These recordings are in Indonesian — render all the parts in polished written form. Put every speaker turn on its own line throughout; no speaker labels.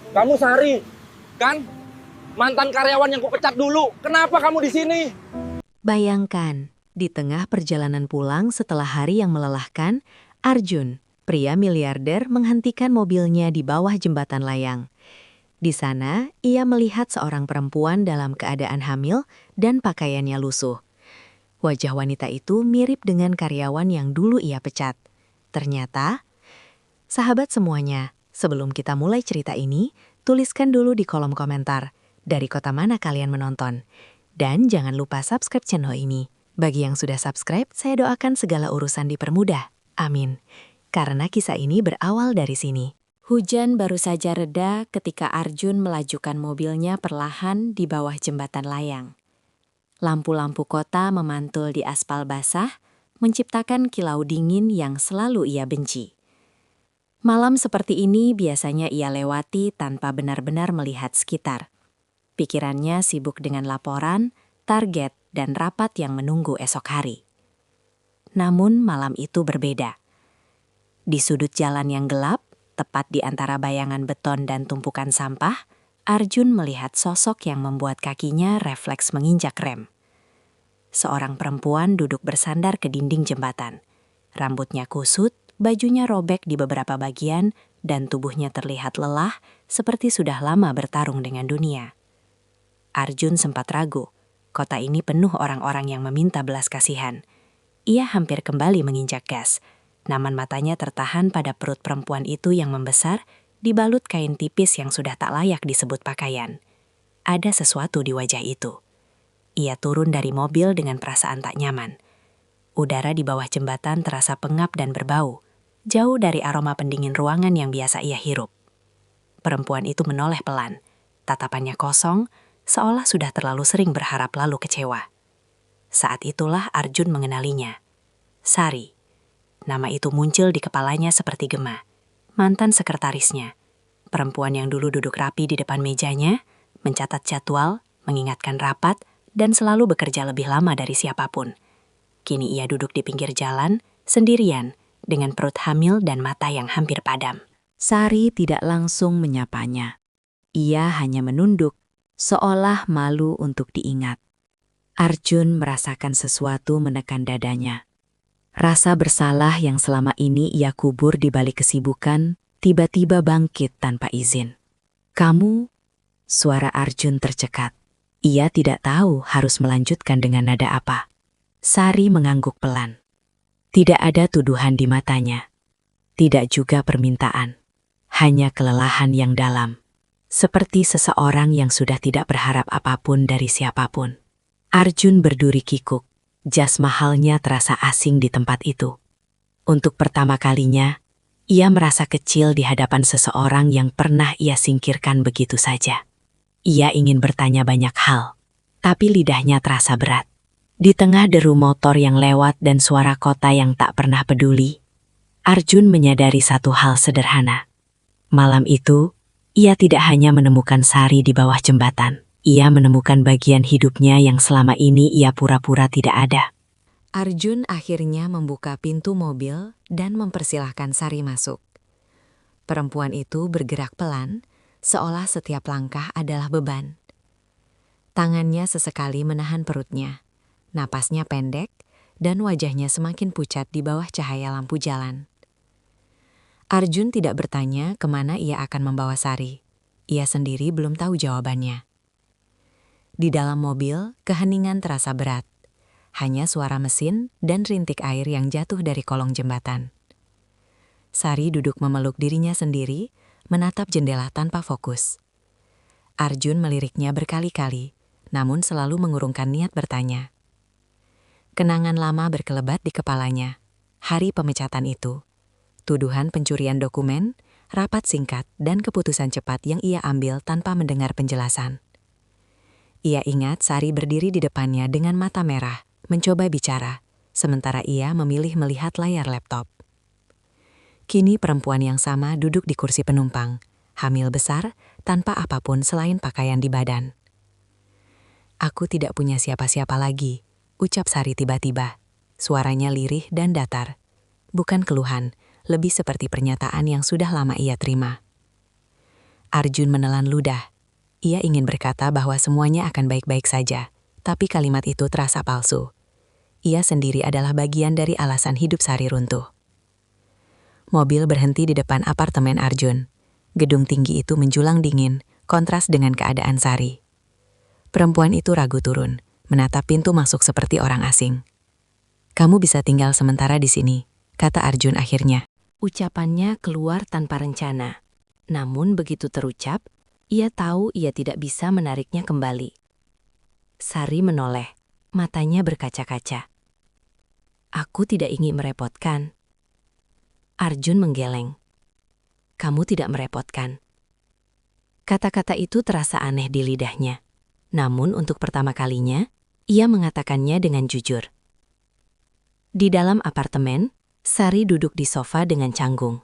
Kamu Sari, kan? Mantan karyawan yang kupecat dulu. Kenapa kamu di sini?
Bayangkan, di tengah perjalanan pulang setelah hari yang melelahkan, Arjun, pria miliarder menghentikan mobilnya di bawah jembatan layang. Di sana, ia melihat seorang perempuan dalam keadaan hamil dan pakaiannya lusuh. Wajah wanita itu mirip dengan karyawan yang dulu ia pecat. Ternyata, sahabat semuanya, sebelum kita mulai cerita ini, tuliskan dulu di kolom komentar dari kota mana kalian menonton. Dan jangan lupa subscribe channel ini. Bagi yang sudah subscribe, saya doakan segala urusan dipermudah. Amin. Karena kisah ini berawal dari sini. Hujan baru saja reda ketika Arjun melajukan mobilnya perlahan di bawah jembatan layang. Lampu-lampu kota memantul di aspal basah, menciptakan kilau dingin yang selalu ia benci. Malam seperti ini biasanya ia lewati tanpa benar-benar melihat sekitar. Pikirannya sibuk dengan laporan, target, dan rapat yang menunggu esok hari. Namun malam itu berbeda. Di sudut jalan yang gelap, tepat di antara bayangan beton dan tumpukan sampah, Arjun melihat sosok yang membuat kakinya refleks menginjak rem. Seorang perempuan duduk bersandar ke dinding jembatan. Rambutnya kusut, bajunya robek di beberapa bagian, dan tubuhnya terlihat lelah seperti sudah lama bertarung dengan dunia. Arjun sempat ragu. Kota ini penuh orang-orang yang meminta belas kasihan. Ia hampir kembali menginjak gas. Namun matanya tertahan pada perut perempuan itu yang membesar, dibalut kain tipis yang sudah tak layak disebut pakaian. Ada sesuatu di wajah itu. Ia turun dari mobil dengan perasaan tak nyaman. Udara di bawah jembatan terasa pengap dan berbau, jauh dari aroma pendingin ruangan yang biasa ia hirup. Perempuan itu menoleh pelan. Tatapannya kosong, seolah sudah terlalu sering berharap lalu kecewa. Saat itulah Arjun mengenalinya. Sari. Nama itu muncul di kepalanya seperti gema. Mantan sekretarisnya. Perempuan yang dulu duduk rapi di depan mejanya, mencatat jadwal, mengingatkan rapat, dan selalu bekerja lebih lama dari siapapun. Kini ia duduk di pinggir jalan, sendirian, dengan perut hamil dan mata yang hampir padam. Sari tidak langsung menyapanya. Ia hanya menunduk, seolah malu untuk diingat. Arjun merasakan sesuatu menekan dadanya. Rasa bersalah yang selama ini ia kubur di balik kesibukan, tiba-tiba bangkit tanpa izin. "Kamu?" Suara Arjun tercekat. Ia tidak tahu harus melanjutkan dengan nada apa. Sari mengangguk pelan. Tidak ada tuduhan di matanya. Tidak juga permintaan. Hanya kelelahan yang dalam. Seperti seseorang yang sudah tidak berharap apapun dari siapapun. Arjun berduri kikuk. Jas mahalnya terasa asing di tempat itu. Untuk pertama kalinya, ia merasa kecil di hadapan seseorang yang pernah ia singkirkan begitu saja. Ia ingin bertanya banyak hal, tapi lidahnya terasa berat. Di tengah deru motor yang lewat dan suara kota yang tak pernah peduli, Arjun menyadari satu hal sederhana. Malam itu, ia tidak hanya menemukan Sari di bawah jembatan. Ia menemukan bagian hidupnya yang selama ini ia pura-pura tidak ada. Arjun akhirnya membuka pintu mobil dan mempersilahkan Sari masuk. Perempuan itu bergerak pelan, seolah setiap langkah adalah beban. Tangannya sesekali menahan perutnya, napasnya pendek, dan wajahnya semakin pucat di bawah cahaya lampu jalan. Arjun tidak bertanya kemana ia akan membawa Sari. Ia sendiri belum tahu jawabannya. Di dalam mobil, keheningan terasa berat. Hanya suara mesin dan rintik air yang jatuh dari kolong jembatan. Sari duduk memeluk dirinya sendiri, menatap jendela tanpa fokus. Arjun meliriknya berkali-kali, namun selalu mengurungkan niat bertanya. Kenangan lama berkelebat di kepalanya. Hari pemecatan itu. Tuduhan pencurian dokumen, rapat singkat, dan keputusan cepat yang ia ambil tanpa mendengar penjelasan. Ia ingat Sari berdiri di depannya dengan mata merah, mencoba bicara, sementara ia memilih melihat layar laptop. Kini perempuan yang sama duduk di kursi penumpang, hamil besar, tanpa apapun selain pakaian di badan. "Aku tidak punya siapa-siapa lagi," ucap Sari tiba-tiba. Suaranya lirih dan datar. Bukan keluhan, lebih seperti pernyataan yang sudah lama ia terima. Arjun menelan ludah. Ia ingin berkata bahwa semuanya akan baik-baik saja, tapi kalimat itu terasa palsu. Ia sendiri adalah bagian dari alasan hidup Sari runtuh. Mobil berhenti di depan apartemen Arjun. Gedung tinggi itu menjulang dingin, kontras dengan keadaan Sari. Perempuan itu ragu turun, menatap pintu masuk seperti orang asing. "Kamu bisa tinggal sementara di sini," kata Arjun akhirnya. Ucapannya keluar tanpa rencana. Namun begitu terucap, ia tahu ia tidak bisa menariknya kembali. Sari menoleh, matanya berkaca-kaca. "Aku tidak ingin merepotkan." Arjun menggeleng. "Kamu tidak merepotkan." Kata-kata itu terasa aneh di lidahnya. Namun untuk pertama kalinya, ia mengatakannya dengan jujur. Di dalam apartemen, Sari duduk di sofa dengan canggung.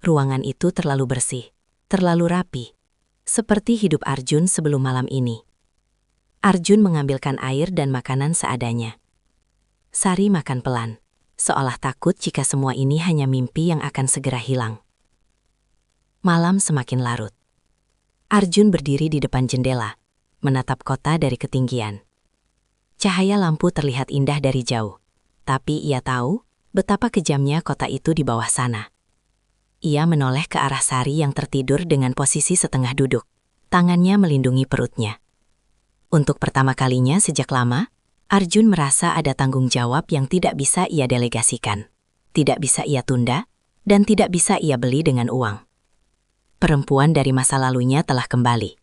Ruangan itu terlalu bersih, terlalu rapi, seperti hidup Arjun sebelum malam ini. Arjun mengambilkan air dan makanan seadanya. Sari makan pelan, seolah takut jika semua ini hanya mimpi yang akan segera hilang. Malam semakin larut. Arjun berdiri di depan jendela, menatap kota dari ketinggian. Cahaya lampu terlihat indah dari jauh, tapi ia tahu betapa kejamnya kota itu di bawah sana. Ia menoleh ke arah Sari yang tertidur dengan posisi setengah duduk, tangannya melindungi perutnya. Untuk pertama kalinya sejak lama, Arjun merasa ada tanggung jawab yang tidak bisa ia delegasikan, tidak bisa ia tunda, dan tidak bisa ia beli dengan uang. Perempuan dari masa lalunya telah kembali.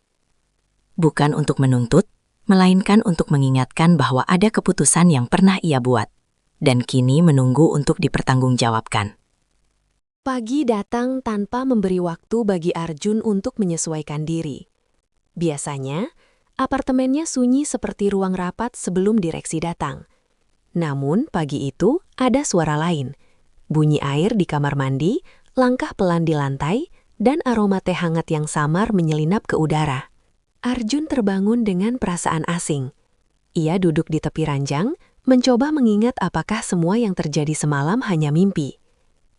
Bukan untuk menuntut, melainkan untuk mengingatkan bahwa ada keputusan yang pernah ia buat, dan kini menunggu untuk dipertanggungjawabkan. Pagi datang tanpa memberi waktu bagi Arjun untuk menyesuaikan diri. Biasanya, apartemennya sunyi seperti ruang rapat sebelum direksi datang. Namun pagi itu ada suara lain. Bunyi air di kamar mandi, langkah pelan di lantai, dan aroma teh hangat yang samar menyelinap ke udara. Arjun terbangun dengan perasaan asing. Ia duduk di tepi ranjang, mencoba mengingat apakah semua yang terjadi semalam hanya mimpi.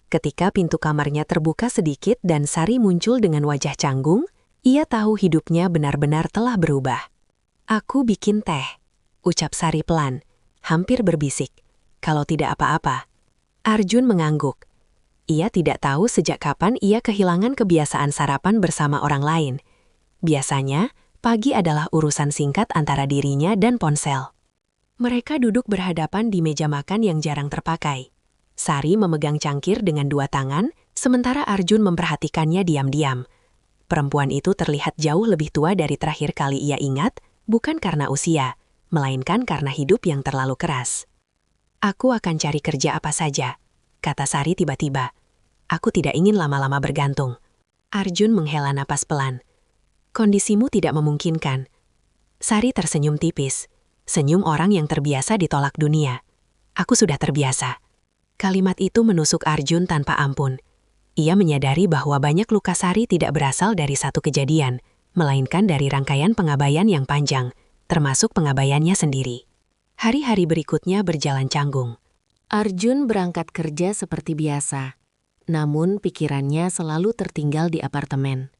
Ketika pintu kamarnya terbuka sedikit dan Sari muncul dengan wajah canggung, ia tahu hidupnya benar-benar telah berubah. "Aku bikin teh," ucap Sari pelan, hampir berbisik. "Kalau tidak apa-apa." Arjun mengangguk. Ia tidak tahu sejak kapan ia kehilangan kebiasaan sarapan bersama orang lain. Biasanya, pagi adalah urusan singkat antara dirinya dan ponsel. Mereka duduk berhadapan di meja makan yang jarang terpakai. Sari memegang cangkir dengan dua tangan, sementara Arjun memperhatikannya diam-diam. Perempuan itu terlihat jauh lebih tua dari terakhir kali ia ingat, bukan karena usia, melainkan karena hidup yang terlalu keras. "Aku akan cari kerja apa saja," kata Sari tiba-tiba. "Aku tidak ingin lama-lama bergantung." Arjun menghela napas pelan. "Kondisimu tidak memungkinkan." Sari tersenyum tipis, senyum orang yang terbiasa ditolak dunia. "Aku sudah terbiasa." Kalimat itu menusuk Arjun tanpa ampun. Ia menyadari bahwa banyak luka Sari tidak berasal dari satu kejadian, melainkan dari rangkaian pengabaian yang panjang, termasuk pengabaiannya sendiri. Hari-hari berikutnya berjalan canggung. Arjun berangkat kerja seperti biasa, namun pikirannya selalu tertinggal di apartemen.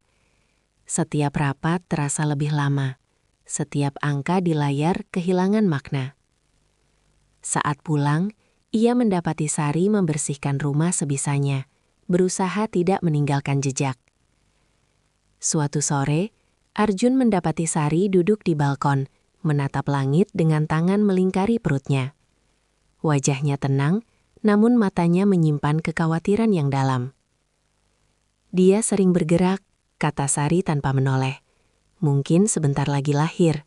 Setiap rapat terasa lebih lama, setiap angka di layar kehilangan makna. Saat pulang, ia mendapati Sari membersihkan rumah sebisanya, berusaha tidak meninggalkan jejak. Suatu sore, Arjun mendapati Sari duduk di balkon, menatap langit dengan tangan melingkari perutnya. Wajahnya tenang, namun matanya menyimpan kekhawatiran yang dalam. "Dia sering bergerak," kata Sari tanpa menoleh. "Mungkin sebentar lagi lahir."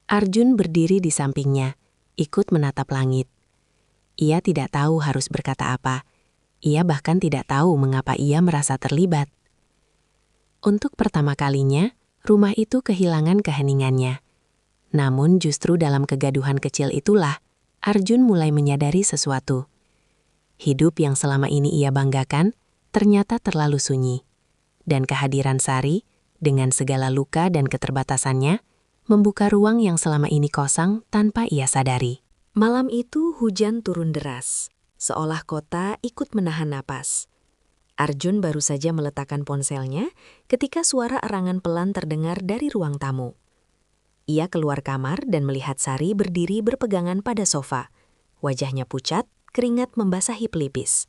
Arjun berdiri di sampingnya, ikut menatap langit. Ia tidak tahu harus berkata apa. Ia bahkan tidak tahu mengapa ia merasa terlibat. Untuk pertama kalinya, rumah itu kehilangan keheningannya. Namun justru dalam kegaduhan kecil itulah, Arjun mulai menyadari sesuatu. Hidup yang selama ini ia banggakan, ternyata terlalu sunyi. Dan kehadiran Sari, dengan segala luka dan keterbatasannya, membuka ruang yang selama ini kosong tanpa ia sadari. Malam itu hujan turun deras, seolah kota ikut menahan napas. Arjun baru saja meletakkan ponselnya ketika suara erangan pelan terdengar dari ruang tamu. Ia keluar kamar dan melihat Sari berdiri berpegangan pada sofa. Wajahnya pucat, keringat membasahi pelipis.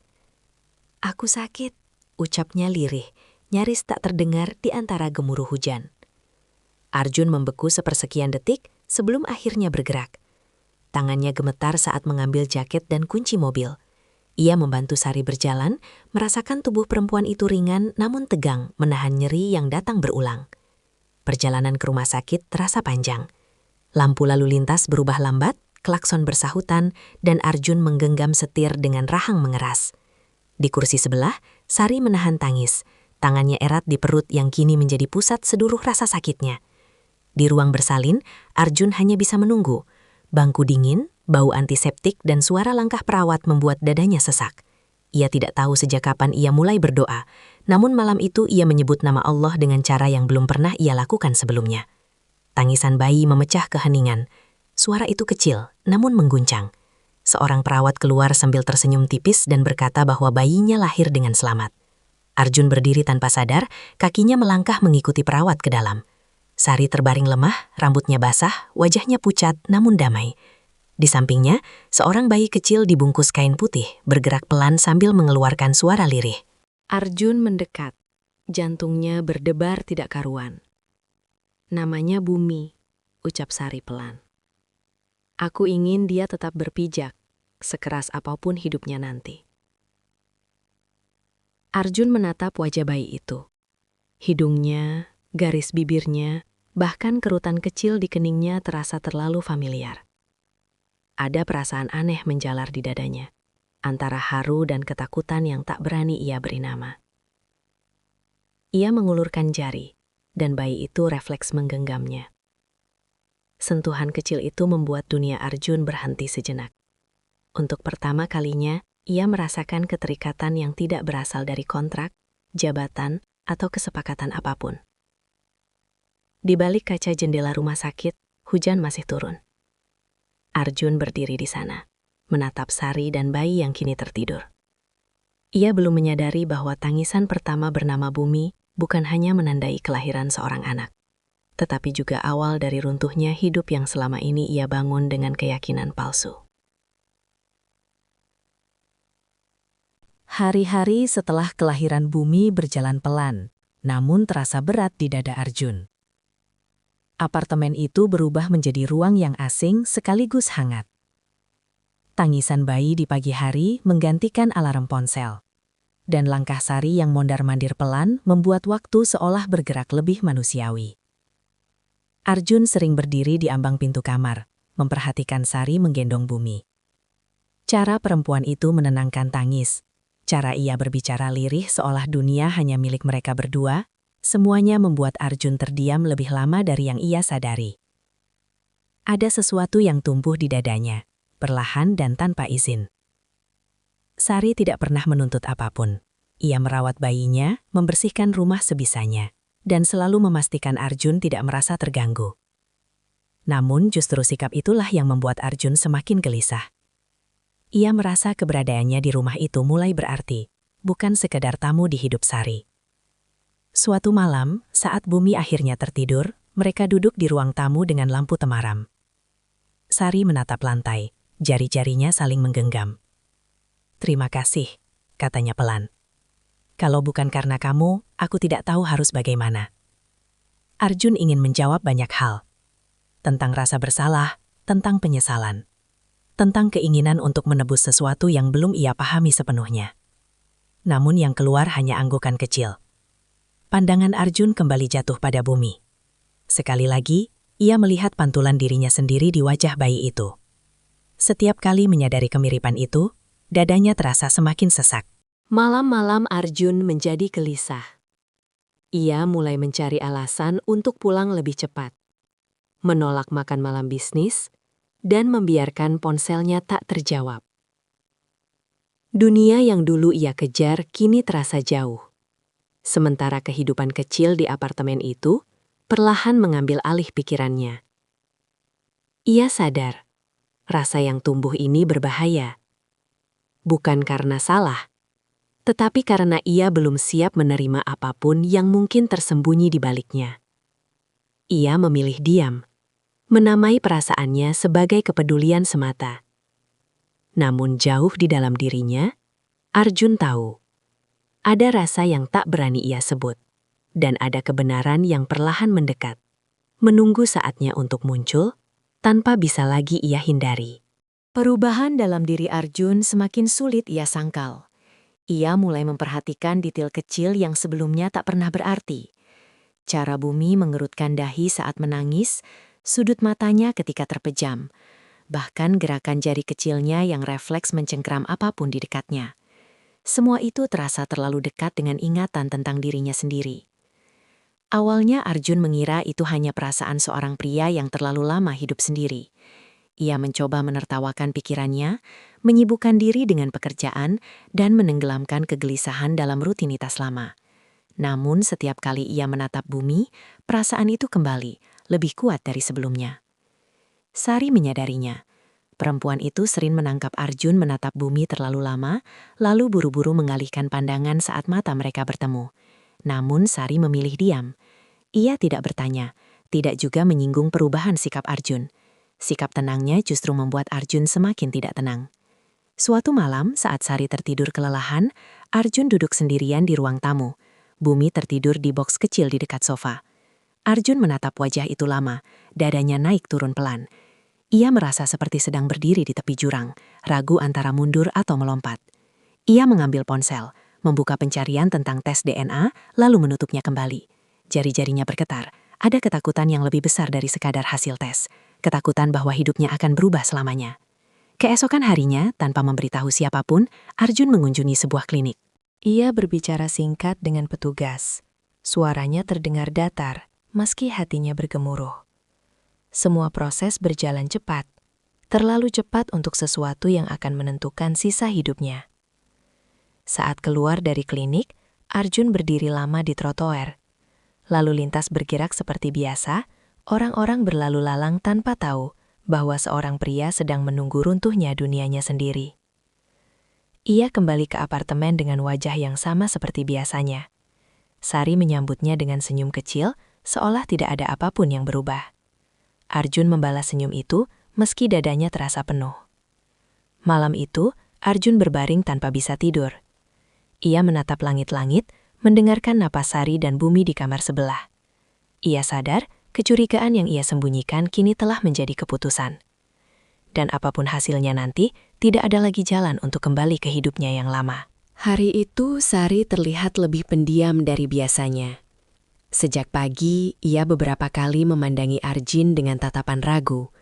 "Aku sakit," ucapnya lirih, nyaris tak terdengar di antara gemuruh hujan. Arjun membeku sepersekian detik sebelum akhirnya bergerak. Tangannya gemetar saat mengambil jaket dan kunci mobil. Ia membantu Sari berjalan, merasakan tubuh perempuan itu ringan namun tegang menahan nyeri yang datang berulang. Perjalanan ke rumah sakit terasa panjang. Lampu lalu lintas berubah lambat, klakson bersahutan, dan Arjun menggenggam setir dengan rahang mengeras. Di kursi sebelah, Sari menahan tangis. Tangannya erat di perut yang kini menjadi pusat seluruh rasa sakitnya. Di ruang bersalin, Arjun hanya bisa menunggu. Bangku dingin, bau antiseptik, dan suara langkah perawat membuat dadanya sesak. Ia tidak tahu sejak kapan ia mulai berdoa, namun malam itu ia menyebut nama Allah dengan cara yang belum pernah ia lakukan sebelumnya. Tangisan bayi memecah keheningan. Suara itu kecil, namun mengguncang. Seorang perawat keluar sambil tersenyum tipis dan berkata bahwa bayinya lahir dengan selamat. Arjun berdiri tanpa sadar, kakinya melangkah mengikuti perawat ke dalam. Sari terbaring lemah, rambutnya basah, wajahnya pucat namun damai. Di sampingnya, seorang bayi kecil dibungkus kain putih, bergerak pelan sambil mengeluarkan suara lirih. Arjun mendekat. Jantungnya berdebar tidak karuan. "Namanya Bumi," ucap Sari pelan. "Aku ingin dia tetap berpijak, sekeras apapun hidupnya nanti." Arjun menatap wajah bayi itu. Hidungnya, garis bibirnya, bahkan kerutan kecil di keningnya terasa terlalu familiar. Ada perasaan aneh menjalar di dadanya, antara haru dan ketakutan yang tak berani ia beri nama. Ia mengulurkan jari, dan bayi itu refleks menggenggamnya. Sentuhan kecil itu membuat dunia Arjun berhenti sejenak. Untuk pertama kalinya, ia merasakan keterikatan yang tidak berasal dari kontrak, jabatan, atau kesepakatan apapun. Di balik kaca jendela rumah sakit, hujan masih turun. Arjun berdiri di sana, menatap Sari dan bayi yang kini tertidur. Ia belum menyadari bahwa tangisan pertama bernama Bumi bukan hanya menandai kelahiran seorang anak, tetapi juga awal dari runtuhnya hidup yang selama ini ia bangun dengan keyakinan palsu. Hari-hari setelah kelahiran Bumi berjalan pelan, namun terasa berat di dada Arjun. Apartemen itu berubah menjadi ruang yang asing sekaligus hangat. Tangisan bayi di pagi hari menggantikan alarm ponsel. Dan langkah Sari yang mondar-mandir pelan membuat waktu seolah bergerak lebih manusiawi. Arjun sering berdiri di ambang pintu kamar, memperhatikan Sari menggendong Bumi. Cara perempuan itu menenangkan tangis. Cara ia berbicara lirih seolah dunia hanya milik mereka berdua, semuanya membuat Arjun terdiam lebih lama dari yang ia sadari. Ada sesuatu yang tumbuh di dadanya, perlahan dan tanpa izin. Sari tidak pernah menuntut apapun. Ia merawat bayinya, membersihkan rumah sebisanya, dan selalu memastikan Arjun tidak merasa terganggu. Namun justru sikap itulah yang membuat Arjun semakin gelisah. Ia merasa keberadaannya di rumah itu mulai berarti, bukan sekedar tamu di hidup Sari. Suatu malam, saat Bumi akhirnya tertidur, mereka duduk di ruang tamu dengan lampu temaram. Sari menatap lantai, jari-jarinya saling menggenggam. "Terima kasih," katanya pelan. "Kalau bukan karena kamu, aku tidak tahu harus bagaimana." Arjun ingin menjawab banyak hal. Tentang rasa bersalah, tentang penyesalan. Tentang keinginan untuk menebus sesuatu yang belum ia pahami sepenuhnya. Namun yang keluar hanya anggukan kecil. Pandangan Arjun kembali jatuh pada Bumi. Sekali lagi, ia melihat pantulan dirinya sendiri di wajah bayi itu. Setiap kali menyadari kemiripan itu, dadanya terasa semakin sesak. Malam-malam Arjun menjadi gelisah. Ia mulai mencari alasan untuk pulang lebih cepat. Menolak makan malam bisnis, dan membiarkan ponselnya tak terjawab. Dunia yang dulu ia kejar kini terasa jauh. Sementara kehidupan kecil di apartemen itu perlahan mengambil alih pikirannya. Ia sadar, rasa yang tumbuh ini berbahaya. Bukan karena salah, Tetapi karena ia belum siap menerima apapun yang mungkin tersembunyi di baliknya, ia memilih diam, menamai perasaannya sebagai kepedulian semata. Namun jauh di dalam dirinya, Arjun tahu, ada rasa yang tak berani ia sebut, dan ada kebenaran yang perlahan mendekat, menunggu saatnya untuk muncul, tanpa bisa lagi ia hindari. Perubahan dalam diri Arjun semakin sulit ia sangkal. Ia mulai memperhatikan detail kecil yang sebelumnya tak pernah berarti. Cara Bumi mengerutkan dahi saat menangis, sudut matanya ketika terpejam, bahkan gerakan jari kecilnya yang refleks mencengkram apapun di dekatnya. Semua itu terasa terlalu dekat dengan ingatan tentang dirinya sendiri. Awalnya Arjun mengira itu hanya perasaan seorang pria yang terlalu lama hidup sendiri. Ia mencoba menertawakan pikirannya, menyibukkan diri dengan pekerjaan, dan menenggelamkan kegelisahan dalam rutinitas lama. Namun setiap kali ia menatap Bumi, perasaan itu kembali, lebih kuat dari sebelumnya. Sari menyadarinya. Perempuan itu sering menangkap Arjun menatap Bumi terlalu lama, lalu buru-buru mengalihkan pandangan saat mata mereka bertemu. Namun Sari memilih diam. Ia tidak bertanya, tidak juga menyinggung perubahan sikap Arjun. Sikap tenangnya justru membuat Arjun semakin tidak tenang. Suatu malam saat Sari tertidur kelelahan, Arjun duduk sendirian di ruang tamu. Bumi tertidur di boks kecil di dekat sofa. Arjun menatap wajah itu lama, dadanya naik turun pelan. Ia merasa seperti sedang berdiri di tepi jurang, ragu antara mundur atau melompat. Ia mengambil ponsel, membuka pencarian tentang tes DNA, lalu menutupnya kembali. Jari-jarinya bergetar, ada ketakutan yang lebih besar dari sekadar hasil tes. Ketakutan bahwa hidupnya akan berubah selamanya. Keesokan harinya, tanpa memberitahu siapapun, Arjun mengunjungi sebuah klinik. Ia berbicara singkat dengan petugas. Suaranya terdengar datar, meski hatinya bergemuruh. Semua proses berjalan cepat, terlalu cepat untuk sesuatu yang akan menentukan sisa hidupnya. Saat keluar dari klinik, Arjun berdiri lama di trotoar. Lalu lintas bergerak seperti biasa, orang-orang berlalu lalang tanpa tahu bahwa seorang pria sedang menunggu runtuhnya dunianya sendiri. Ia kembali ke apartemen dengan wajah yang sama seperti biasanya. Sari menyambutnya dengan senyum kecil, seolah tidak ada apapun yang berubah. Arjun membalas senyum itu, meski dadanya terasa penuh. Malam itu, Arjun berbaring tanpa bisa tidur. Ia menatap langit-langit, mendengarkan napas Sari dan Bumi di kamar sebelah. Ia sadar, kecurigaan yang ia sembunyikan kini telah menjadi keputusan. Dan apapun hasilnya nanti, tidak ada lagi jalan untuk kembali ke hidupnya yang lama. Hari itu, Sari terlihat lebih pendiam dari biasanya. Sejak pagi, ia beberapa kali memandangi Arjun dengan tatapan ragu,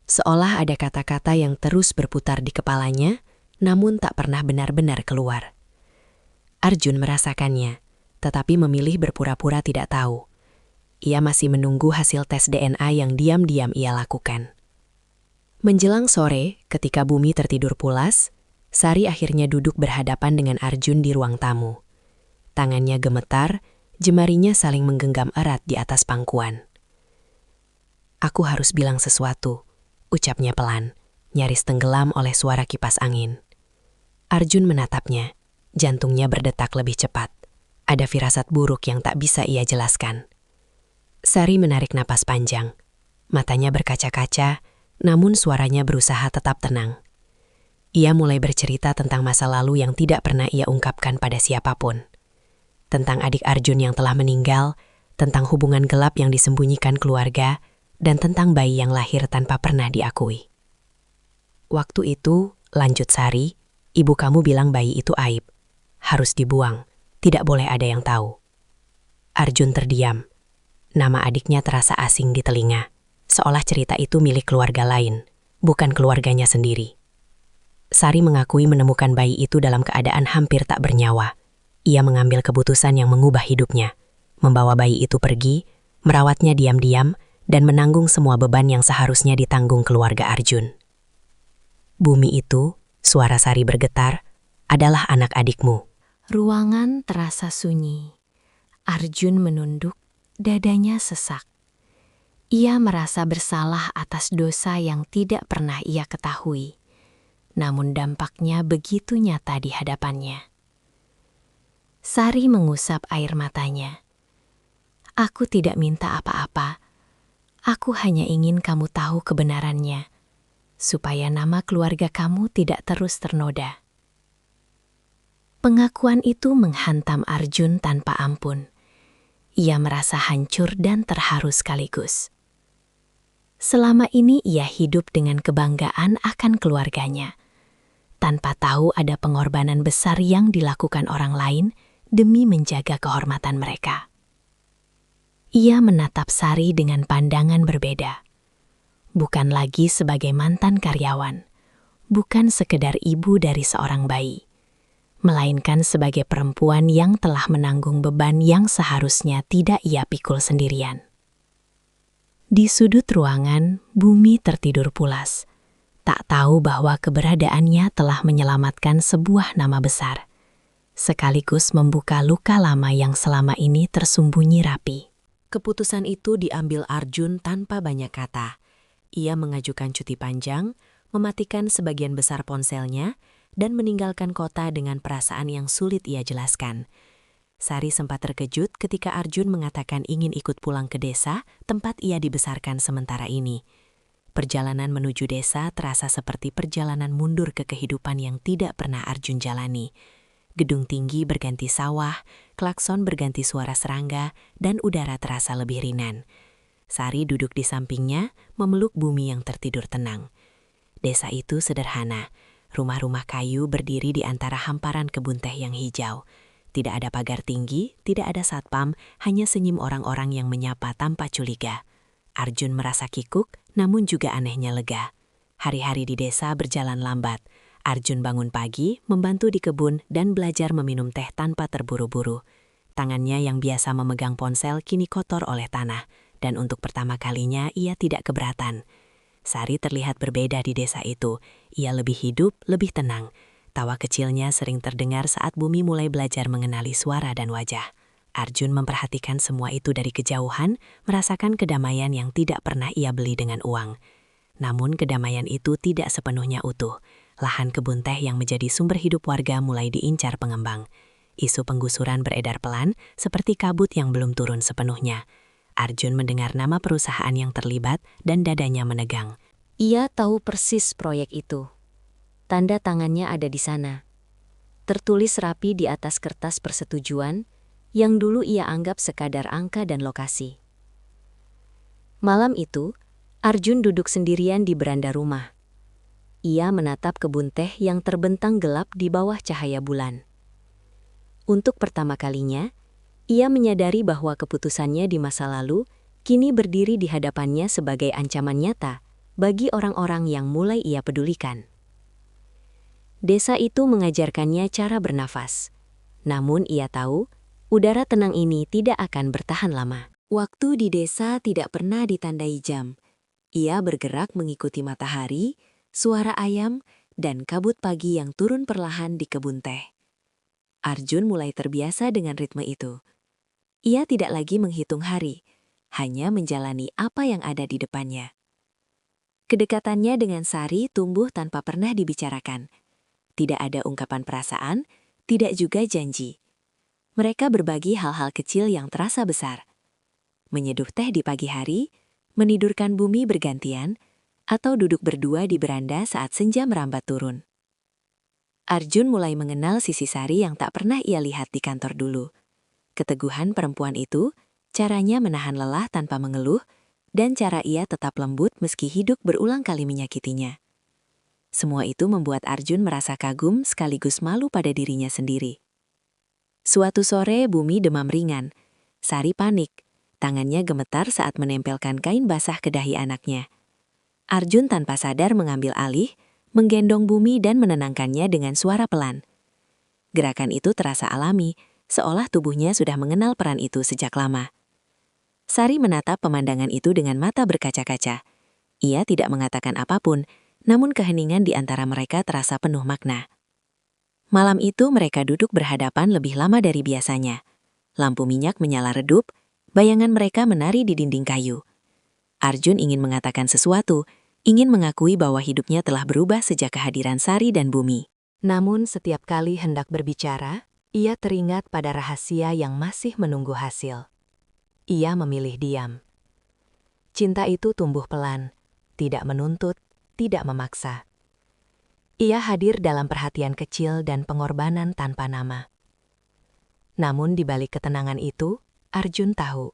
seolah ada kata-kata yang terus berputar di kepalanya, namun tak pernah benar-benar keluar. Arjun merasakannya, tetapi memilih berpura-pura tidak tahu. Ia masih menunggu hasil tes DNA yang diam-diam ia lakukan. Menjelang sore, ketika Bumi tertidur pulas, Sari akhirnya duduk berhadapan dengan Arjun di ruang tamu. Tangannya gemetar, jemarinya saling menggenggam erat di atas pangkuan. "Aku harus bilang sesuatu," ucapnya pelan, nyaris tenggelam oleh suara kipas angin. Arjun menatapnya, jantungnya berdetak lebih cepat. Ada firasat buruk yang tak bisa ia jelaskan. Sari menarik napas panjang. Matanya berkaca-kaca, namun suaranya berusaha tetap tenang. Ia mulai bercerita tentang masa lalu yang tidak pernah ia ungkapkan pada siapapun. Tentang adik Arjun yang telah meninggal, tentang hubungan gelap yang disembunyikan keluarga, dan tentang bayi yang lahir tanpa pernah diakui. "Waktu itu," lanjut Sari, "ibu kamu bilang bayi itu aib. Harus dibuang, tidak boleh ada yang tahu." Arjun terdiam. Nama adiknya terasa asing di telinga, seolah cerita itu milik keluarga lain, bukan keluarganya sendiri. Sari mengakui menemukan bayi itu dalam keadaan hampir tak bernyawa. Ia mengambil keputusan yang mengubah hidupnya, membawa bayi itu pergi, merawatnya diam-diam, dan menanggung semua beban yang seharusnya ditanggung keluarga Arjun. "Bumi itu," suara Sari bergetar, "adalah anak adikmu." Ruangan terasa sunyi. Arjun menunduk, dadanya sesak. Ia merasa bersalah atas dosa yang tidak pernah ia ketahui. Namun dampaknya begitu nyata di hadapannya.
Sari mengusap air matanya. Aku tidak minta apa-apa. Aku hanya ingin kamu tahu kebenarannya, supaya nama keluarga kamu tidak terus ternoda. Pengakuan itu menghantam Arjun tanpa ampun. Ia merasa hancur dan terharu sekaligus. Selama ini ia hidup dengan kebanggaan akan keluarganya, tanpa tahu ada pengorbanan besar yang dilakukan orang lain demi menjaga kehormatan mereka. Ia menatap Sari dengan pandangan berbeda. Bukan lagi sebagai mantan karyawan, bukan sekedar ibu dari seorang bayi, melainkan sebagai perempuan yang telah menanggung beban yang seharusnya tidak ia pikul sendirian. Di sudut ruangan, Bumi tertidur pulas, tak tahu bahwa keberadaannya telah menyelamatkan sebuah nama besar, sekaligus membuka luka lama yang selama ini tersembunyi rapi.
Keputusan itu diambil Arjun tanpa banyak kata. Ia mengajukan cuti panjang, mematikan sebagian besar ponselnya, dan meninggalkan kota dengan perasaan yang sulit ia jelaskan. Sari sempat terkejut ketika Arjun mengatakan ingin ikut pulang ke desa tempat ia dibesarkan sementara ini. Perjalanan menuju desa terasa seperti perjalanan mundur ke kehidupan yang tidak pernah Arjun jalani. Gedung tinggi berganti sawah, klakson berganti suara serangga, dan udara terasa lebih ringan. Sari duduk di sampingnya, memeluk Bumi yang tertidur tenang. Desa itu sederhana. Rumah-rumah kayu berdiri di antara hamparan kebun teh yang hijau. Tidak ada pagar tinggi, tidak ada satpam, hanya senyum orang-orang yang menyapa tanpa curiga. Arjun merasa kikuk, namun juga anehnya lega. Hari-hari di desa berjalan lambat. Arjun bangun pagi, membantu di kebun, dan belajar meminum teh tanpa terburu-buru. Tangannya yang biasa memegang ponsel kini kotor oleh tanah, dan untuk pertama kalinya ia tidak keberatan. Sari terlihat berbeda di desa itu. Ia lebih hidup, lebih tenang. Tawa kecilnya sering terdengar saat Bumi mulai belajar mengenali suara dan wajah. Arjun memperhatikan semua itu dari kejauhan, merasakan kedamaian yang tidak pernah ia beli dengan uang. Namun kedamaian itu tidak sepenuhnya utuh. Lahan kebun teh yang menjadi sumber hidup warga mulai diincar pengembang. Isu penggusuran beredar pelan, seperti kabut yang belum turun sepenuhnya. Arjun mendengar nama perusahaan yang terlibat dan dadanya menegang.
Ia tahu persis proyek itu. Tanda tangannya ada di sana. Tertulis rapi di atas kertas persetujuan yang dulu ia anggap sekadar angka dan lokasi. Malam itu, Arjun duduk sendirian di beranda rumah. Ia menatap kebun teh yang terbentang gelap di bawah cahaya bulan. Untuk pertama kalinya, ia menyadari bahwa keputusannya di masa lalu kini berdiri di hadapannya sebagai ancaman nyata bagi orang-orang yang mulai ia pedulikan. Desa itu mengajarkannya cara bernafas. Namun ia tahu, udara tenang ini tidak akan bertahan lama. Waktu di desa tidak pernah ditandai jam. Ia bergerak mengikuti matahari, suara ayam, dan kabut pagi yang turun perlahan di kebun teh. Arjun mulai terbiasa dengan ritme itu. Ia tidak lagi menghitung hari, hanya menjalani apa yang ada di depannya. Kedekatannya dengan Sari tumbuh tanpa pernah dibicarakan. Tidak ada ungkapan perasaan, tidak juga janji. Mereka berbagi hal-hal kecil yang terasa besar. Menyeduh teh di pagi hari, menidurkan Bumi bergantian, atau duduk berdua di beranda saat senja merambat turun. Arjun mulai mengenal sisi Sari yang tak pernah ia lihat di kantor dulu. Keteguhan perempuan itu, caranya menahan lelah tanpa mengeluh, dan cara ia tetap lembut meski hidup berulang kali menyakitinya. Semua itu membuat Arjun merasa kagum sekaligus malu pada dirinya sendiri. Suatu sore Bumi demam ringan. Sari panik. Tangannya gemetar saat menempelkan kain basah ke dahi anaknya. Arjun tanpa sadar mengambil alih, menggendong Bumi dan menenangkannya dengan suara pelan. Gerakan itu terasa alami, seolah tubuhnya sudah mengenal peran itu sejak lama. Sari menatap pemandangan itu dengan mata berkaca-kaca. Ia tidak mengatakan apapun, namun keheningan di antara mereka terasa penuh makna. Malam itu mereka duduk berhadapan lebih lama dari biasanya. Lampu minyak menyala redup, bayangan mereka menari di dinding kayu. Arjun ingin mengatakan sesuatu, ingin mengakui bahwa hidupnya telah berubah sejak kehadiran Sari dan Bumi. Namun setiap kali hendak berbicara,
Ia teringat pada rahasia yang masih menunggu hasil. Ia memilih diam. Cinta itu tumbuh pelan, tidak menuntut, tidak memaksa. Ia hadir dalam perhatian kecil dan pengorbanan tanpa nama. Namun di balik ketenangan itu, Arjun tahu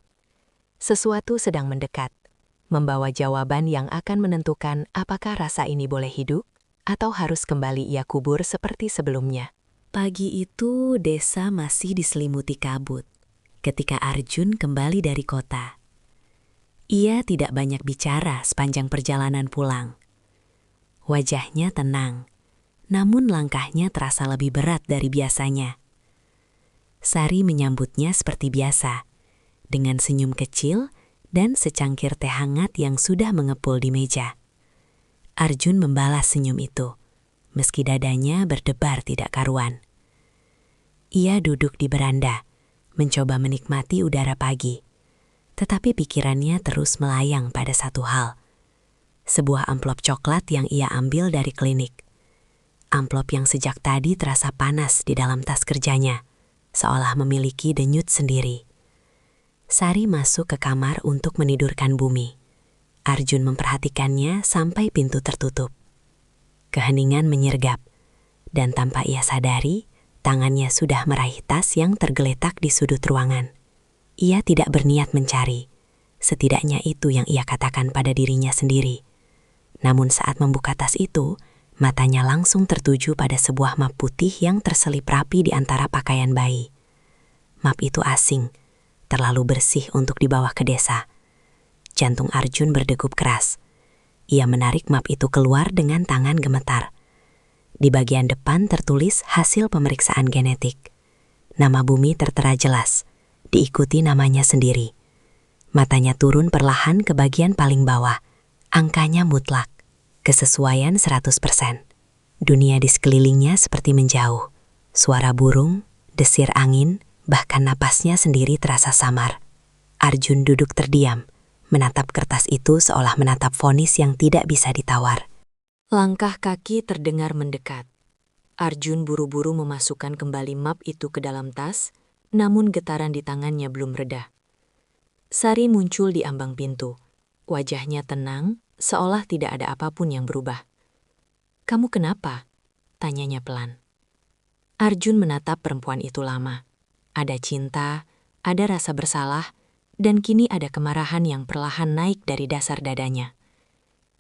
sesuatu sedang mendekat, membawa jawaban yang akan menentukan apakah rasa ini boleh hidup atau harus kembali ia kubur seperti sebelumnya. Pagi itu desa masih diselimuti kabut ketika Arjun kembali dari kota. Ia tidak banyak bicara sepanjang perjalanan pulang. Wajahnya tenang, namun langkahnya terasa lebih berat dari biasanya. Sari menyambutnya seperti biasa, dengan senyum kecil dan secangkir teh hangat yang sudah mengepul di meja. Arjun membalas senyum itu, meski dadanya berdebar tidak karuan. Ia duduk di beranda, mencoba menikmati udara pagi, tetapi pikirannya terus melayang pada satu hal. Sebuah amplop coklat yang ia ambil dari klinik. Amplop yang sejak tadi terasa panas di dalam tas kerjanya, seolah memiliki denyut sendiri. Sari masuk ke kamar untuk menidurkan Bumi. Arjun memperhatikannya sampai pintu tertutup. Keheningan menyergap, dan tanpa ia sadari, tangannya sudah meraih tas yang tergeletak di sudut ruangan. Ia tidak berniat mencari, setidaknya itu yang ia katakan pada dirinya sendiri. Namun saat membuka tas itu, matanya langsung tertuju pada sebuah map putih yang terselip rapi di antara pakaian bayi. Map itu asing, terlalu bersih untuk dibawa ke desa. Jantung Arjun berdegup keras. Ia menarik map itu keluar dengan tangan gemetar. Di bagian depan tertulis hasil pemeriksaan genetik. Nama Bumi tertera jelas, diikuti namanya sendiri. Matanya turun perlahan ke bagian paling bawah. Angkanya mutlak, kesesuaian 100%. Dunia di sekelilingnya seperti menjauh. Suara burung, desir angin, bahkan napasnya sendiri terasa samar. Arjun duduk terdiam, menatap kertas itu seolah menatap vonis yang tidak bisa ditawar. Langkah kaki terdengar mendekat. Arjun buru-buru memasukkan kembali map itu ke dalam tas, namun getaran di tangannya belum reda. Sari muncul di ambang pintu. Wajahnya tenang, seolah tidak ada apapun yang berubah. "Kamu kenapa?" tanyanya pelan. Arjun menatap perempuan itu lama. Ada cinta, ada rasa bersalah, dan kini ada kemarahan yang perlahan naik dari dasar dadanya.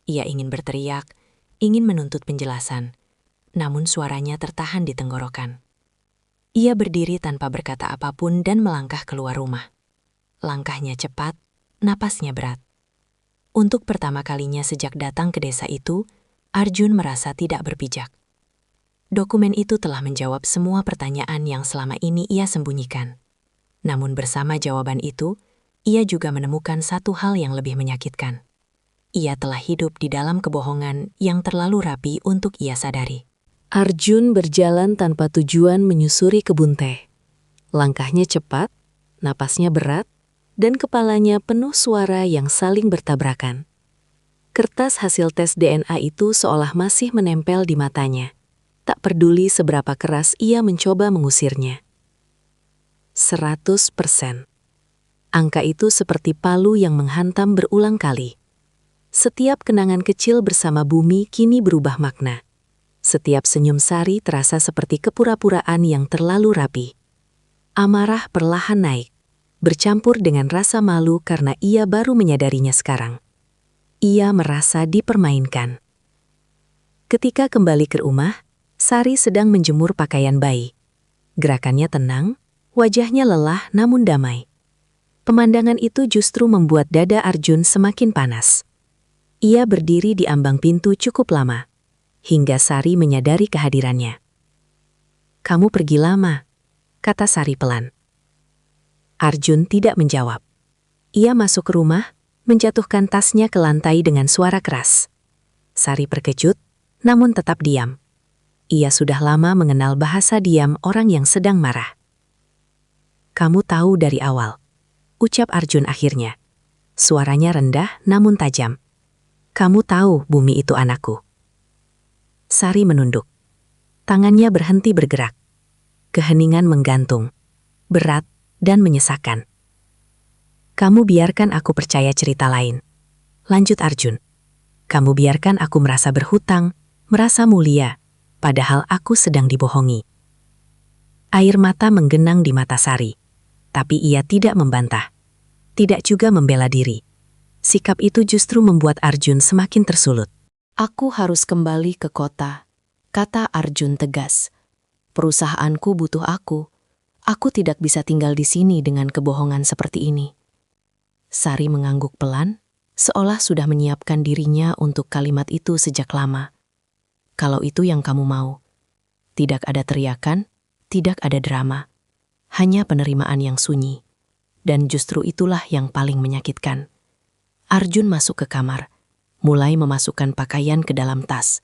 Ia ingin berteriak, ingin menuntut penjelasan, namun suaranya tertahan di tenggorokan. Ia berdiri tanpa berkata apapun dan melangkah keluar rumah. Langkahnya cepat, napasnya berat. Untuk pertama kalinya sejak datang ke desa itu, Arjun merasa tidak berpijak. Dokumen itu telah menjawab semua pertanyaan yang selama ini ia sembunyikan. Namun bersama jawaban itu, ia juga menemukan satu hal yang lebih menyakitkan. Ia telah hidup di dalam kebohongan yang terlalu rapi untuk ia sadari. Arjun berjalan tanpa tujuan menyusuri kebun teh. Langkahnya cepat, napasnya berat, dan kepalanya penuh suara yang saling bertabrakan. Kertas hasil tes DNA itu seolah masih menempel di matanya. Tak peduli seberapa keras ia mencoba mengusirnya. 100%. Angka itu seperti palu yang menghantam berulang kali. Setiap kenangan kecil bersama Bumi kini berubah makna. Setiap senyum Sari terasa seperti kepura-puraan yang terlalu rapi. Amarah perlahan naik, bercampur dengan rasa malu karena ia baru menyadarinya sekarang. Ia merasa dipermainkan. Ketika kembali ke rumah, Sari sedang menjemur pakaian bayi. Gerakannya tenang, wajahnya lelah namun damai. Pemandangan itu justru membuat dada Arjun semakin panas. Ia berdiri di ambang pintu cukup lama, hingga Sari menyadari kehadirannya. "Kamu pergi lama," kata Sari pelan. Arjun tidak menjawab. Ia masuk ke rumah, menjatuhkan tasnya ke lantai dengan suara keras. Sari terkejut, namun tetap diam. Ia sudah lama mengenal bahasa diam orang yang sedang marah. "Kamu tahu dari awal," ucap Arjun akhirnya. Suaranya rendah namun tajam. "Kamu tahu Bumi itu anakku." Sari menunduk. Tangannya berhenti bergerak. keheningan menggantung, berat dan menyesakan. Kamu biarkan aku percaya cerita lain. Lanjut Arjun. Kamu biarkan aku merasa berhutang, merasa mulia, padahal aku sedang dibohongi. Air mata menggenang di mata Sari, tapi ia tidak membantah, tidak juga membela diri. Sikap itu justru membuat Arjun semakin tersulut.
Aku harus kembali ke kota, kata Arjun tegas. Perusahaanku butuh aku. Aku tidak bisa tinggal di sini dengan kebohongan seperti ini. Sari mengangguk pelan, seolah sudah menyiapkan dirinya untuk kalimat itu sejak lama. Kalau itu yang kamu mau. Tidak ada teriakan, tidak ada drama. Hanya penerimaan yang sunyi. Dan justru itulah yang paling menyakitkan. Arjun masuk ke kamar, mulai memasukkan pakaian ke dalam tas.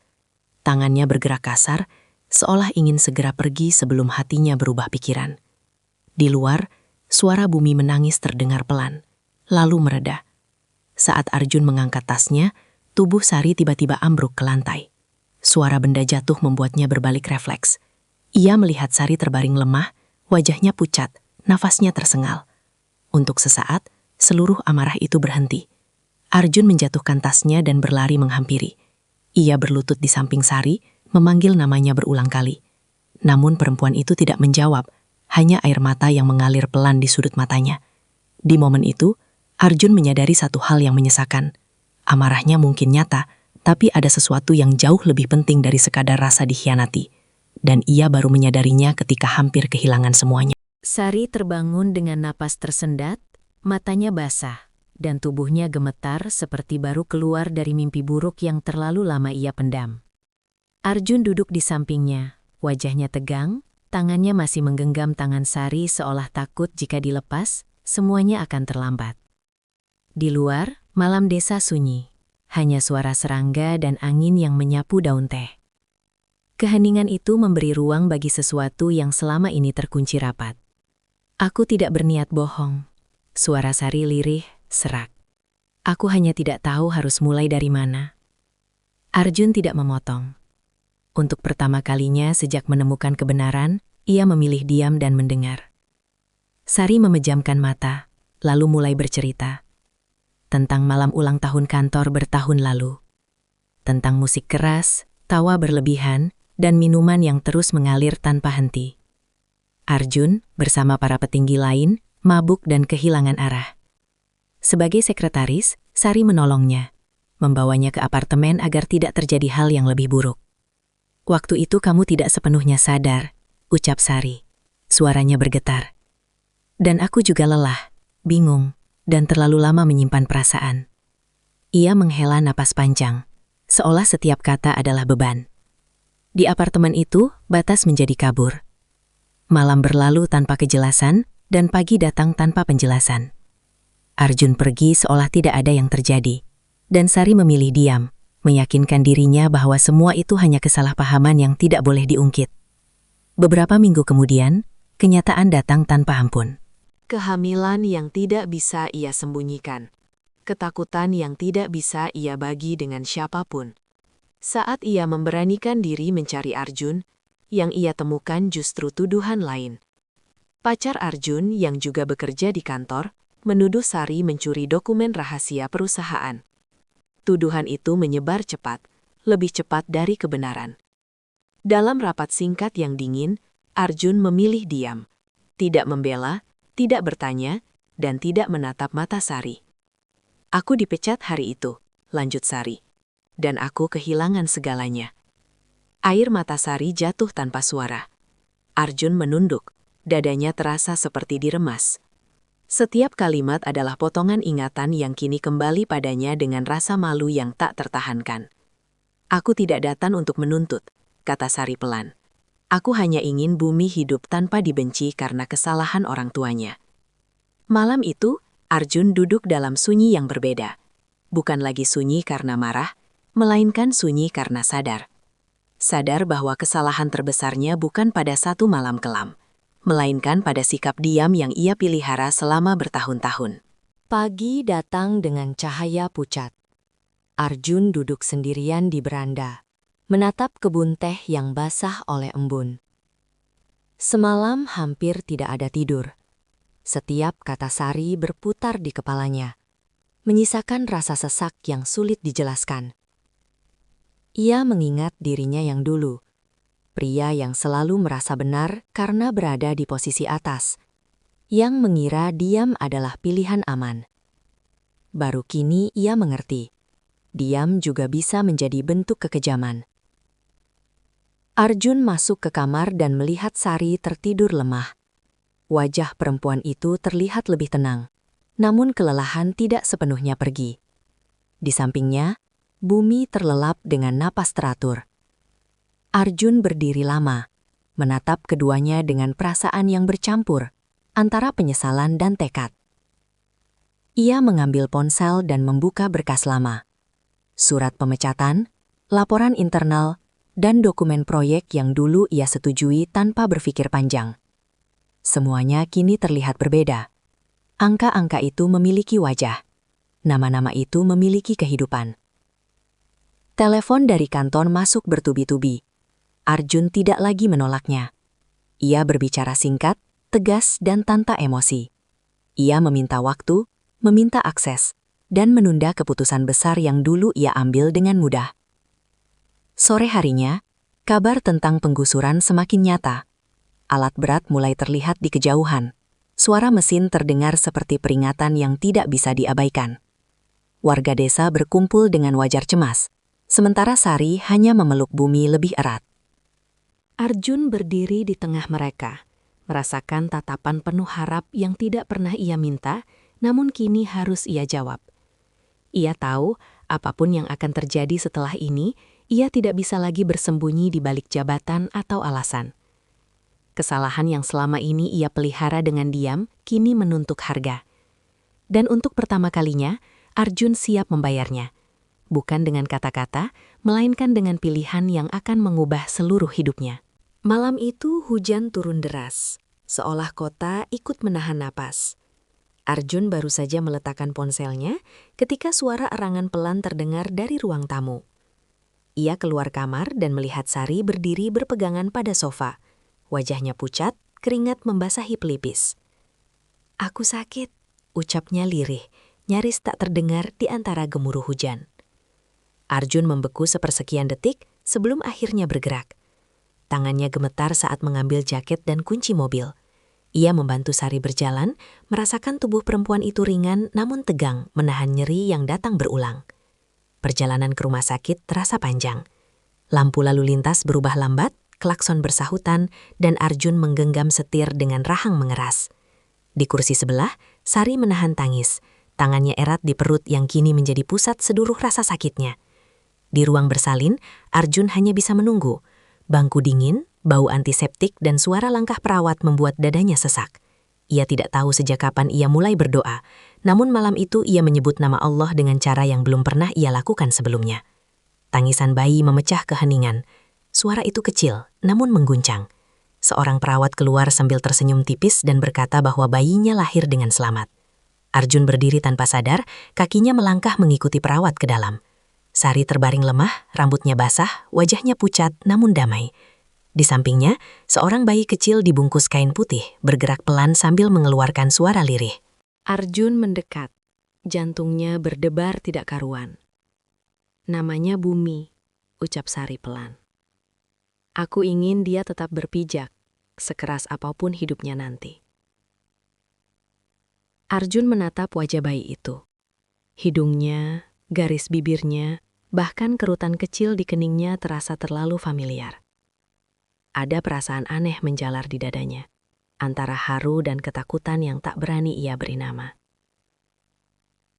Tangannya bergerak kasar, seolah ingin segera pergi sebelum hatinya berubah pikiran. Di luar, suara bumi menangis terdengar pelan, lalu mereda. Saat Arjun mengangkat tasnya, tubuh Sari tiba-tiba ambruk ke lantai. Suara benda jatuh membuatnya berbalik refleks. Ia melihat Sari terbaring lemah, wajahnya pucat, nafasnya tersengal. Untuk sesaat, seluruh amarah itu berhenti. Arjun menjatuhkan tasnya dan berlari menghampiri. Ia berlutut di samping Sari, memanggil namanya berulang kali. Namun perempuan itu tidak menjawab, hanya air mata yang mengalir pelan di sudut matanya. Di momen itu, Arjun menyadari satu hal yang menyesakan. Amarahnya mungkin nyata, tapi ada sesuatu yang jauh lebih penting dari sekadar rasa dikhianati. Dan ia baru menyadarinya ketika hampir kehilangan semuanya. Sari terbangun dengan napas tersendat, matanya basah, dan tubuhnya gemetar seperti baru keluar dari mimpi buruk yang terlalu lama ia pendam. Arjun duduk di sampingnya, wajahnya tegang, tangannya masih menggenggam tangan Sari seolah takut jika dilepas, semuanya akan terlambat. Di luar, malam desa sunyi, hanya suara serangga dan angin yang menyapu daun teh. Keheningan itu memberi ruang bagi sesuatu yang selama ini terkunci rapat. Aku tidak berniat bohong. Suara Sari lirih, serak. Aku hanya tidak tahu harus mulai dari mana. Arjun tidak memotong. Untuk pertama kalinya sejak menemukan kebenaran, ia memilih diam dan mendengar. Sari memejamkan mata, lalu mulai bercerita. Tentang malam ulang tahun kantor bertahun lalu. Tentang musik keras, tawa berlebihan, dan minuman yang terus mengalir tanpa henti. Arjun, bersama para petinggi lain, mabuk dan kehilangan arah. Sebagai sekretaris, Sari menolongnya, membawanya ke apartemen agar tidak terjadi hal yang lebih buruk. Waktu itu kamu tidak sepenuhnya sadar, ucap Sari. Suaranya bergetar. Dan aku juga lelah, bingung, dan terlalu lama menyimpan perasaan. Ia menghela napas panjang, seolah setiap kata adalah beban. Di apartemen itu, batas menjadi kabur. Malam berlalu tanpa kejelasan, dan pagi datang tanpa penjelasan. Arjun pergi seolah tidak ada yang terjadi, dan Sari memilih diam, meyakinkan dirinya bahwa semua itu hanya kesalahpahaman yang tidak boleh diungkit. Beberapa minggu kemudian, kenyataan datang tanpa ampun.
Kehamilan yang tidak bisa ia sembunyikan. Ketakutan yang tidak bisa ia bagi dengan siapapun. Saat ia memberanikan diri mencari Arjun, yang ia temukan justru tuduhan lain. Pacar Arjun yang juga bekerja di kantor, menuduh Sari mencuri dokumen rahasia perusahaan. Tuduhan itu menyebar cepat, lebih cepat dari kebenaran. Dalam rapat singkat yang dingin, Arjun memilih diam, tidak membela, tidak bertanya, dan tidak menatap mata Sari. Aku dipecat hari itu, lanjut Sari. Dan aku kehilangan segalanya. Air mata Sari jatuh tanpa suara. Arjun menunduk, dadanya terasa seperti diremas. Setiap kalimat adalah potongan ingatan yang kini kembali padanya dengan rasa malu yang tak tertahankan. Aku tidak datang untuk menuntut, kata Sari pelan. Aku hanya ingin bumi hidup tanpa dibenci karena kesalahan orang tuanya. Malam itu, Arjun duduk dalam sunyi yang berbeda. Bukan lagi sunyi karena marah, melainkan sunyi karena sadar. Sadar bahwa kesalahan terbesarnya bukan pada satu malam kelam, melainkan pada sikap diam yang ia pelihara selama bertahun-tahun.
Pagi datang dengan cahaya pucat. Arjun duduk sendirian di beranda, menatap kebun teh yang basah oleh embun.
Semalam hampir tidak ada tidur. Setiap kata Sari berputar di kepalanya, menyisakan rasa sesak yang sulit dijelaskan. Ia mengingat dirinya yang dulu, pria yang selalu merasa benar karena berada di posisi atas, yang mengira diam adalah pilihan aman. Baru kini ia mengerti, diam juga bisa menjadi bentuk kekejaman. Arjun masuk ke kamar dan melihat Sari tertidur lemah. Wajah perempuan itu terlihat lebih tenang, namun kelelahan tidak sepenuhnya pergi. Di sampingnya, bumi terlelap dengan napas teratur. Arjun berdiri lama, menatap keduanya dengan perasaan yang bercampur, antara penyesalan dan tekad. Ia mengambil ponsel dan membuka berkas lama. Surat pemecatan, laporan internal, dan dokumen proyek yang dulu ia setujui tanpa berpikir panjang. Semuanya kini terlihat berbeda. Angka-angka itu memiliki wajah. Nama-nama itu memiliki kehidupan. Telepon dari kantor masuk bertubi-tubi. Arjun tidak lagi menolaknya. Ia berbicara singkat, tegas, dan tanpa emosi. Ia meminta waktu, meminta akses, dan menunda keputusan besar yang dulu ia ambil dengan mudah. Sore harinya, kabar tentang penggusuran semakin nyata. Alat berat mulai terlihat di kejauhan. Suara mesin terdengar seperti peringatan yang tidak bisa diabaikan. Warga desa berkumpul dengan wajar cemas, sementara Sari hanya memeluk bumi lebih erat. Arjun berdiri di tengah mereka, merasakan tatapan penuh harap yang tidak pernah ia minta, namun kini harus ia jawab. Ia tahu, apapun yang akan terjadi setelah ini, ia tidak bisa lagi bersembunyi di balik jabatan atau alasan. Kesalahan yang selama ini ia pelihara dengan diam, kini menuntut harga. Dan untuk pertama kalinya, Arjun siap membayarnya. Bukan dengan kata-kata, melainkan dengan pilihan yang akan mengubah seluruh hidupnya. Malam itu hujan turun deras, seolah kota ikut menahan napas. Arjun baru saja meletakkan ponselnya ketika suara erangan pelan terdengar dari ruang tamu. Ia keluar kamar dan melihat Sari berdiri berpegangan pada sofa. Wajahnya pucat, keringat membasahi pelipis. "Aku sakit," ucapnya lirih, nyaris tak terdengar di antara gemuruh hujan. Arjun membeku sepersekian detik sebelum akhirnya bergerak. Tangannya gemetar saat mengambil jaket dan kunci mobil. Ia membantu Sari berjalan, merasakan tubuh perempuan itu ringan namun tegang menahan nyeri yang datang berulang. Perjalanan ke rumah sakit terasa panjang. Lampu lalu lintas berubah lambat, klakson bersahutan, dan Arjun menggenggam setir dengan rahang mengeras. Di kursi sebelah, Sari menahan tangis. Tangannya erat di perut yang kini menjadi pusat seluruh rasa sakitnya. Di ruang bersalin, Arjun hanya bisa menunggu. Bangku dingin, bau antiseptik, dan suara langkah perawat membuat dadanya sesak. Ia tidak tahu sejak kapan ia mulai berdoa, namun malam itu ia menyebut nama Allah dengan cara yang belum pernah ia lakukan sebelumnya. Tangisan bayi memecah keheningan. Suara itu kecil, namun mengguncang. Seorang perawat keluar sambil tersenyum tipis dan berkata bahwa bayinya lahir dengan selamat. Arjun berdiri tanpa sadar, kakinya melangkah mengikuti perawat ke dalam. Sari terbaring lemah, rambutnya basah, wajahnya pucat namun damai. Di sampingnya, seorang bayi kecil dibungkus kain putih, bergerak pelan sambil mengeluarkan suara lirih. Arjun mendekat, jantungnya berdebar tidak karuan. "Namanya Bumi," ucap Sari pelan. "Aku ingin dia tetap berpijak, sekeras apapun hidupnya nanti." Arjun menatap wajah bayi itu. Hidungnya, garis bibirnya, bahkan kerutan kecil di keningnya terasa terlalu familiar. Ada perasaan aneh menjalar di dadanya, antara haru dan ketakutan yang tak berani ia beri nama.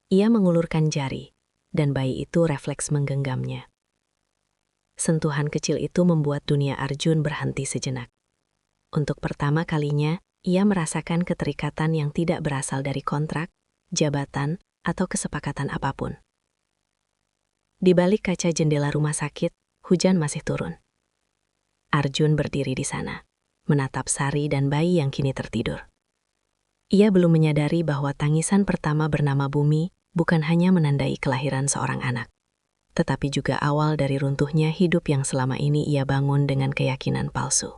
Ia mengulurkan jari, dan bayi itu refleks menggenggamnya. Sentuhan kecil itu membuat dunia Arjun berhenti sejenak. Untuk pertama kalinya, ia merasakan keterikatan yang tidak berasal dari kontrak, jabatan, atau kesepakatan apapun. Di balik kaca jendela rumah sakit, hujan masih turun. Arjun berdiri di sana, menatap Sari dan bayi yang kini tertidur. Ia belum menyadari bahwa tangisan pertama bernama Bumi bukan hanya menandai kelahiran seorang anak, tetapi juga awal dari runtuhnya hidup yang selama ini ia bangun dengan keyakinan palsu.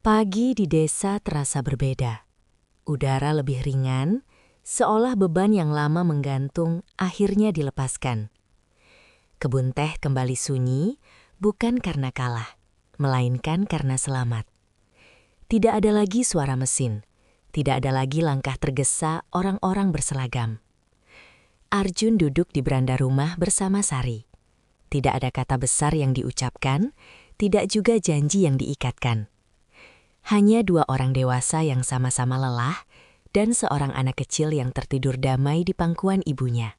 Pagi di desa terasa berbeda. Udara lebih ringan, seolah beban yang lama menggantung akhirnya dilepaskan. Kebun teh kembali sunyi, bukan karena kalah, melainkan karena selamat. Tidak ada lagi suara mesin, tidak ada lagi langkah tergesa orang-orang berseragam. Arjun duduk di beranda rumah bersama Sari. Tidak ada kata besar yang diucapkan, tidak juga janji yang diikatkan. Hanya dua orang dewasa yang sama-sama lelah dan seorang anak kecil yang tertidur damai di pangkuan ibunya.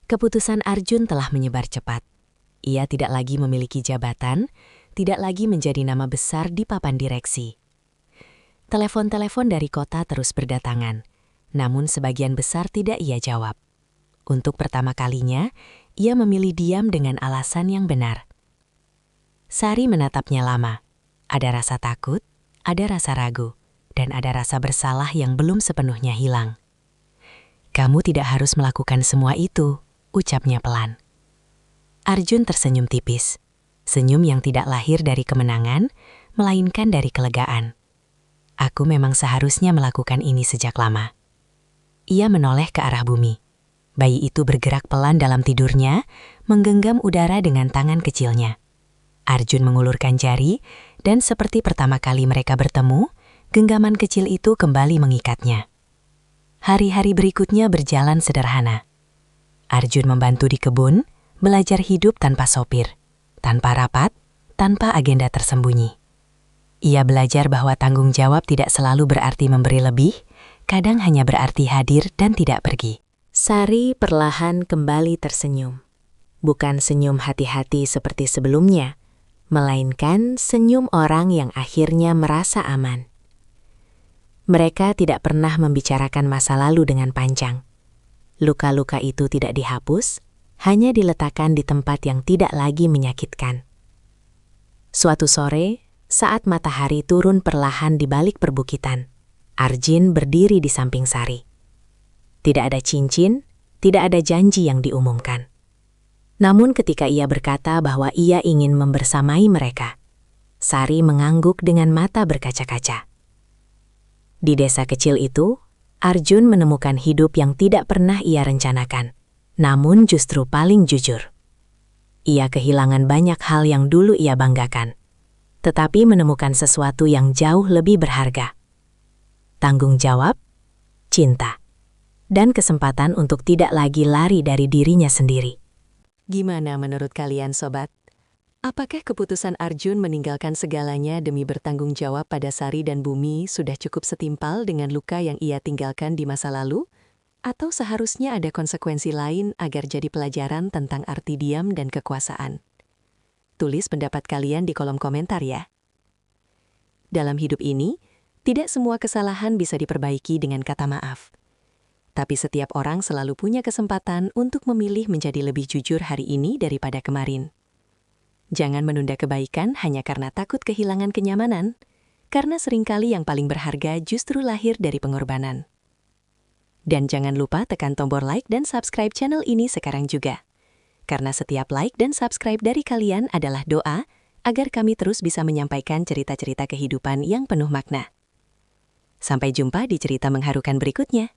Keputusan Arjun telah menyebar cepat. Ia tidak lagi memiliki jabatan, tidak lagi menjadi nama besar di papan direksi. Telepon-telepon dari kota terus berdatangan, namun sebagian besar tidak ia jawab. Untuk pertama kalinya, ia memilih diam dengan alasan yang benar. Sari menatapnya lama. Ada rasa takut, ada rasa ragu, dan ada rasa bersalah yang belum sepenuhnya hilang. "Kamu tidak harus melakukan semua itu," ucapnya pelan. Arjun tersenyum tipis. Senyum yang tidak lahir dari kemenangan, melainkan dari kelegaan. "Aku memang seharusnya melakukan ini sejak lama." Ia menoleh ke arah bumi. Bayi itu bergerak pelan dalam tidurnya, menggenggam udara dengan tangan kecilnya. Arjun mengulurkan jari, dan seperti pertama kali mereka bertemu, genggaman kecil itu kembali mengikatnya. Hari-hari berikutnya berjalan sederhana. Arjun membantu di kebun, belajar hidup tanpa sopir, tanpa rapat, tanpa agenda tersembunyi. Ia belajar bahwa tanggung jawab tidak selalu berarti memberi lebih, kadang hanya berarti hadir dan tidak pergi. Sari perlahan kembali tersenyum. Bukan senyum hati-hati seperti sebelumnya, melainkan senyum orang yang akhirnya merasa aman. Mereka tidak pernah membicarakan masa lalu dengan panjang. Luka-luka itu tidak dihapus, hanya diletakkan di tempat yang tidak lagi menyakitkan. Suatu sore, saat matahari turun perlahan di balik perbukitan, Arjun berdiri di samping Sari. Tidak ada cincin, tidak ada janji yang diumumkan. Namun ketika ia berkata bahwa ia ingin membersamai mereka, Sari mengangguk dengan mata berkaca-kaca. Di desa kecil itu, Arjun menemukan hidup yang tidak pernah ia rencanakan, namun justru paling jujur. Ia kehilangan banyak hal yang dulu ia banggakan, tetapi menemukan sesuatu yang jauh lebih berharga. Tanggung jawab, cinta, dan kesempatan untuk tidak lagi lari dari dirinya sendiri. Gimana menurut kalian, sobat? Apakah keputusan Arjun meninggalkan segalanya demi bertanggung jawab pada Sari dan bumi sudah cukup setimpal dengan luka yang ia tinggalkan di masa lalu? Atau seharusnya ada konsekuensi lain agar jadi pelajaran tentang arti diam dan kekuasaan? Tulis pendapat kalian di kolom komentar ya. Dalam hidup ini, tidak semua kesalahan bisa diperbaiki dengan kata maaf. Tapi setiap orang selalu punya kesempatan untuk memilih menjadi lebih jujur hari ini daripada kemarin. Jangan menunda kebaikan hanya karena takut kehilangan kenyamanan, karena seringkali yang paling berharga justru lahir dari pengorbanan. Dan jangan lupa tekan tombol like dan subscribe channel ini sekarang juga. Karena setiap like dan subscribe dari kalian adalah doa agar kami terus bisa menyampaikan cerita-cerita kehidupan yang penuh makna. Sampai jumpa di cerita mengharukan berikutnya.